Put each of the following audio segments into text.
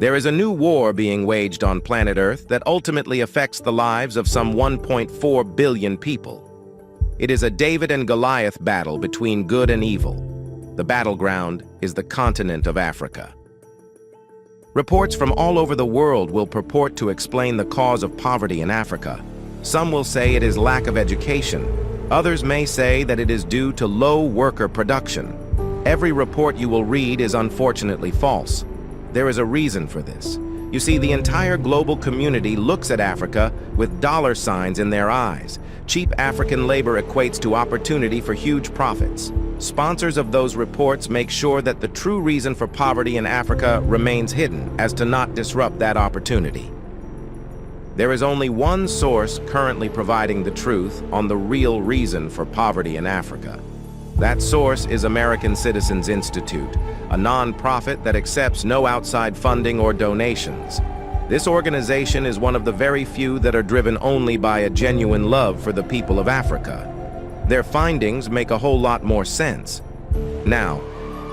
There is a new war being waged on planet Earth that ultimately affects the lives of some 1.4 billion people. It is a David and Goliath battle between good and evil. The battleground is the continent of Africa. Reports from all over the world will purport to explain the cause of poverty in Africa. Some will say it is lack of education. Others may say that it is due to low worker production. Every report you will read is unfortunately false. There is a reason for this. You see, the entire global community looks at Africa with dollar signs in their eyes. Cheap African labor equates to opportunity for huge profits. Sponsors of those reports make sure that the true reason for poverty in Africa remains hidden, as to not disrupt that opportunity. There is only one source currently providing the truth on the real reason for poverty in Africa. That source is American Citizens Institute, a non-profit that accepts no outside funding or donations. This organization is one of the very few that are driven only by a genuine love for the people of Africa. Their findings make a whole lot more sense. Now,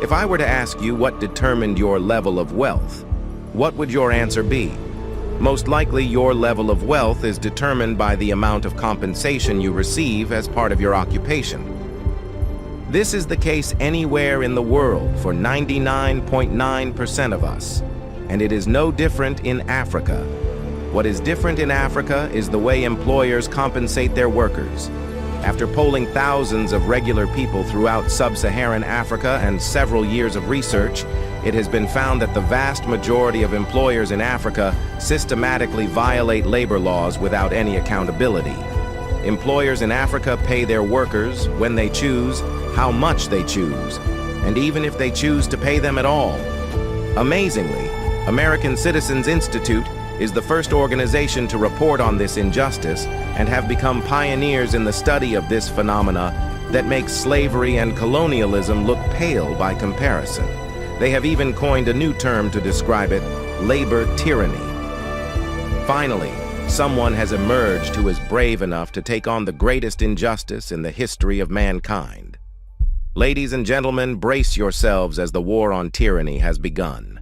if I were to ask you what determined your level of wealth, what would your answer be? Most likely your level of wealth is determined by the amount of compensation you receive as part of your occupation. This is the case anywhere in the world for 99.9% of us, and it is no different in Africa. What is different in Africa is the way employers compensate their workers. After polling thousands of regular people throughout sub-Saharan Africa and several years of research, it has been found that the vast majority of employers in Africa systematically violate labor laws without any accountability. Employers in Africa pay their workers, when they choose, how much they choose, and even if they choose to pay them at all. Amazingly, American Citizens Institute is the first organization to report on this injustice and have become pioneers in the study of this phenomena that makes slavery and colonialism look pale by comparison. They have even coined a new term to describe it: labor tyranny. Finally, someone has emerged who is brave enough to take on the greatest injustice in the history of mankind. Ladies and gentlemen, brace yourselves as the war on tyranny has begun.